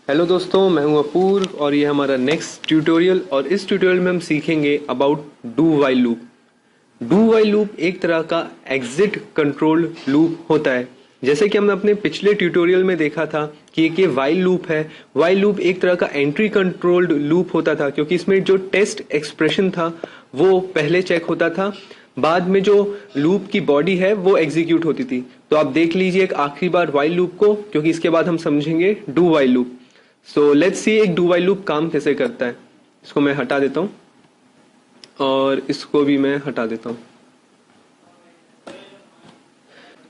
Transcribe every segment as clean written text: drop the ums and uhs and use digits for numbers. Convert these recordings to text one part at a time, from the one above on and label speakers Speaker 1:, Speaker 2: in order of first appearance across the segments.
Speaker 1: Hello दोस्तों, मैं हूं अपूर्व और ये हमारा नेक्स्ट ट्यूटोरियल। और इस ट्यूटोरियल में हम सीखेंगे about do while loop. Do while loop एक तरह का एग्जिट कंट्रोल लूप होता है। जैसे कि हमने अपने पिछले ट्यूटोरियल में देखा था कि एक ये वाइल लूप है। वाइल लूप एक तरह का एंट्री कंट्रोल्ड लूप होता था, क्योंकि इसमें जो टेस्ट एक्सप्रेशन था वो पहले चेक होता था, बाद में जो लूप की बॉडी है वो एग्जीक्यूट होती थी। तो आप देख लीजिए एक आखिरी बार वाइल लूप को, क्योंकि इसके बाद हम समझेंगे do while loop. So let's see एक डू वाइल लूप काम कैसे करता है। इसको मैं हटा देता हूं और इसको भी मैं हटा देता हूं।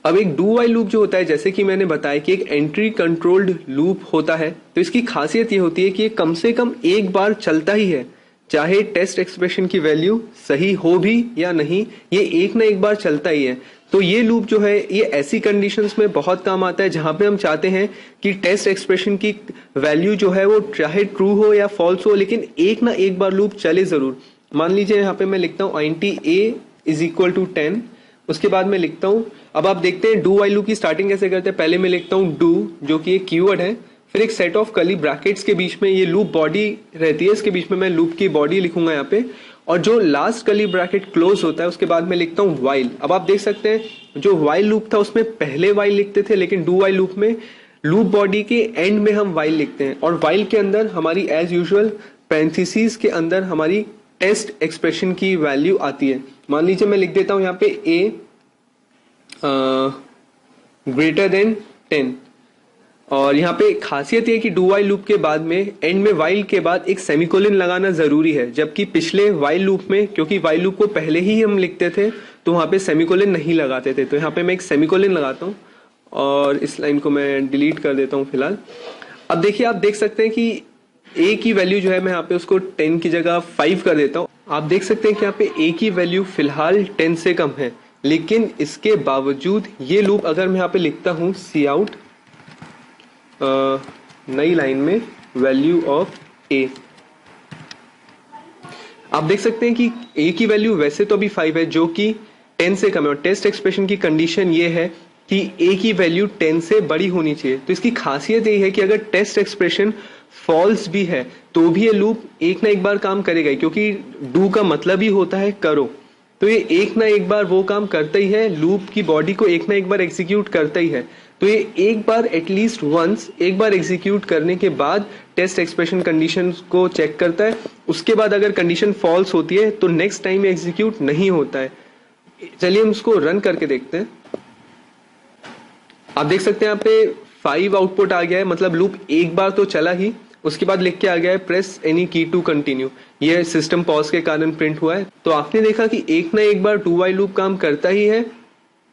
Speaker 1: अब एक डू वाइल लूप जो होता है, जैसे कि मैंने बताया कि एक एंट्री कंट्रोल्ड लूप होता है, तो इसकी खासियत ये होती है कि ये कम से कम एक बार चलता ही है। चाहे टेस्ट एक्सप्रेशन की वैल्यू सही हो भी या नहीं, ये एक ना एक बार चलता ही है। तो ये लूप जो है ये ऐसी कंडीशंस में बहुत काम आता है जहां पे हम चाहते हैं कि टेस्ट एक्सप्रेशन की वैल्यू जो है वो चाहे ट्रू हो या फॉल्स हो, लेकिन एक ना एक बार लूप चले जरूर। मान लीजिए यहाँ पे मैं लिखता हूँ int a is equal to 10। उसके बाद मैं लिखता हूँ, अब आप देखते हैं डू वाइल लूप की स्टार्टिंग कैसे करते हैं। पहले मैं लिखता हूँ डू, जो कि एक कीवर्ड है, फिर एक सेट ऑफ कर्ली ब्रैकेट्स के बीच में ये लूप बॉडी रहती है, इसके बीच में मैं लूप की बॉडी लिखूंगा यहाँ पे, और जो लास्ट कर्ली ब्रैकेट क्लोज होता है उसके बाद मैं लिखता हूँ वाइल। अब आप देख सकते हैं जो वाइल लूप था उसमें पहले वाइल लिखते थे, लेकिन डू वाइल लूप में लूप बॉडी के एंड में हम वाइल लिखते हैं, और वाइल के अंदर हमारी एज यूजुअल पैरेंथेसिस के अंदर हमारी टेस्ट एक्सप्रेशन की वैल्यू आती है। मान लीजिए मैं लिख देता हूं यहाँ पे a ग्रेटर देन 10, और यहाँ पे खासियत ये कि डू वाइल लूप के बाद में एंड में वाइल के बाद एक सेमीकोलन लगाना जरूरी है, जबकि पिछले वाइल लूप में क्योंकि वाइल लूप को पहले ही हम लिखते थे तो वहां पे सेमीकोलन नहीं लगाते थे। तो यहाँ पे मैं एक सेमीकोलन लगाता हूँ और इस लाइन को मैं डिलीट कर देता हूँ फिलहाल। अब देखिए, आप देख सकते हैं कि a की वैल्यू जो है मैं यहाँ पे उसको 10 की जगह 5 कर देता हूँ। आप देख सकते हैं कि यहाँ पे a की वैल्यू फिलहाल 10 से कम है, लेकिन इसके बावजूद ये लूप अगर मैं यहाँ पे लिखता हूँ सी आउट नई लाइन में वैल्यू ऑफ a, आप देख सकते हैं कि a की वैल्यू वैसे तो अभी 5 है, जो कि 10 से कम है, और टेस्ट एक्सप्रेशन की कंडीशन ये है कि a की वैल्यू 10 से बड़ी होनी चाहिए। तो इसकी खासियत यही है कि अगर टेस्ट एक्सप्रेशन फॉल्स भी है तो भी ये लूप एक ना एक बार काम करेगा, क्योंकि डू का मतलब ही होता है करो। तो ये एक ना एक बार वो काम करता ही है, लूप की बॉडी को एक ना एक बार एग्जीक्यूट करता ही है। तो ये एक बार एटलीस्ट वंस एक बार एग्जीक्यूट करने के बाद टेस्ट एक्सप्रेशन कंडीशन को चेक करता है। उसके बाद अगर कंडीशन फॉल्स होती है तो नेक्स्ट टाइम एग्जीक्यूट नहीं होता है। चलिए हम इसको रन करके देखते हैं। आप देख सकते हैं यहाँ पे 5 आउटपुट आ गया है, मतलब लूप एक बार तो चला ही। उसके बाद लिख के आ गया है प्रेस एनी की टू कंटिन्यू, ये सिस्टम पॉज के कारण प्रिंट हुआ है। तो आपने देखा कि एक ना एक बार डू वाइल लूप काम करता ही है,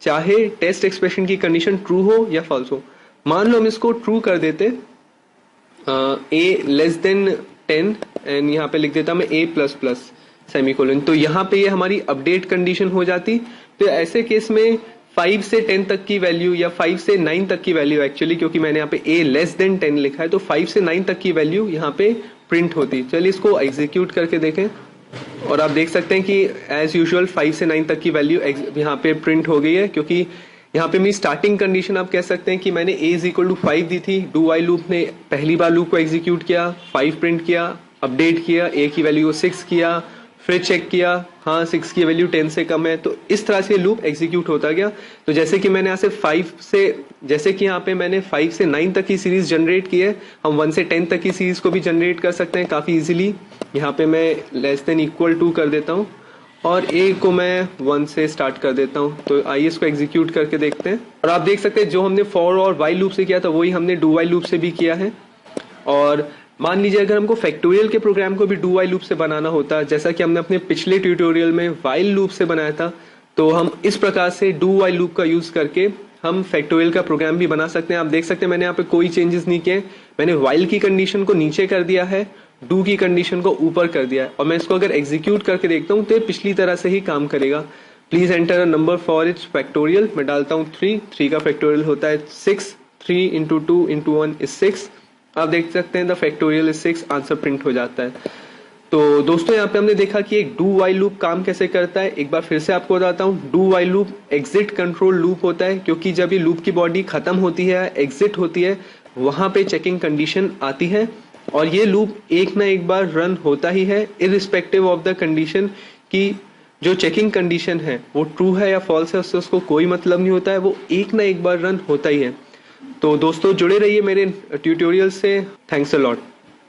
Speaker 1: चाहे टेस्ट एक्सप्रेशन की कंडीशन ट्रू हो या फॉल्स हो। मान लो हम इसको ट्रू कर देते, a लेस देन 10, एंड यहाँ पे लिख देता मैं a प्लस प्लस सेमीकोलन, तो यहाँ पे ये हमारी अपडेट कंडीशन हो जाती। तो ऐसे केस में 5 से 10 तक की वैल्यू या 5 से 9 तक की वैल्यू एक्चुअली, क्योंकि मैंने यहाँ पे a लेस देन 10 लिखा है, तो 5 से 9 तक की वैल्यू यहाँ पे प्रिंट होती। चलिए इसको एग्जीक्यूट करके देखें, और आप देख सकते हैं कि एज यूजुअल 5 से 9 तक की वैल्यू यहाँ पे प्रिंट हो गई है, क्योंकि यहाँ पे मेरी स्टार्टिंग कंडीशन आप कह सकते हैं कि मैंने a इज इक्वल टू 5 दी थी। डू वाइल लूप ने पहली बार लूप को एग्जीक्यूट किया, 5 प्रिंट किया, अपडेट किया, a की वैल्यू को 6 किया, फिर चेक किया, हाँ 6 की वैल्यू 10 से कम है। तो इस तरह से लूप एग्जीक्यूट होता गया। तो जैसे कि मैंने यहाँ से 5 से, जैसे कि यहाँ पे मैंने 5 से 9 तक की सीरीज जनरेट की है, हम 1 से 10 तक की सीरीज को भी जनरेट कर सकते हैं काफी इजीली। यहाँ पे मैं लेस देन इक्वल टू कर देता हूँ और a को मैं 1 से स्टार्ट कर देता हूँ। तो आइए इसको एग्जीक्यूट करके देखते हैं। और आप देख सकते हैं जो हमने फॉर और वाइल लूप से किया था वही हमने डू वाइल लूप से भी किया है। और मान लीजिए अगर हमको फैक्टोरियल के प्रोग्राम को भी डू वाइल लूप से बनाना होता, जैसा कि हमने अपने पिछले ट्यूटोरियल में वाइल लूप से बनाया था, तो हम इस प्रकार से डू वाइल लूप का यूज करके हम फैक्टोरियल का प्रोग्राम भी बना सकते हैं। आप देख सकते हैं मैंने यहाँ पे कोई चेंजेस नहीं किए, मैंने वाइल की कंडीशन को नीचे कर दिया है, डू की कंडीशन को ऊपर कर दिया है, और मैं इसको अगर एग्जीक्यूट करके देखता हूँ तो ये पिछली तरह से ही काम करेगा। Please enter a number for its factorial. मैं डालता हूँ 3 का फैक्टोरियल होता है 6, 3 इंटू 2 इंटू 1 इज 6। आप देख सकते हैं the factorial is 6, answer print हो जाता है। तो दोस्तों यहाँ पे हमने देखा कि एक डू वाइल लूप काम कैसे करता है। एक बार फिर से आपको बताता हूँ, do while loop exit control loop होता है, क्योंकि जब ये लूप की बॉडी खत्म होती है, एग्जिट होती है, वहां पे चेकिंग कंडीशन आती है और ये लूप एक ना एक बार रन होता ही है, इरिस्पेक्टिव ऑफ द कंडीशन कि जो चेकिंग कंडीशन है वो ट्रू है या फॉल्स है, उससे उसको कोई मतलब नहीं होता है, वो एक ना एक बार रन होता ही है। तो दोस्तों जुड़े रहिए मेरे ट्यूटोरियल से। Thanks a lot.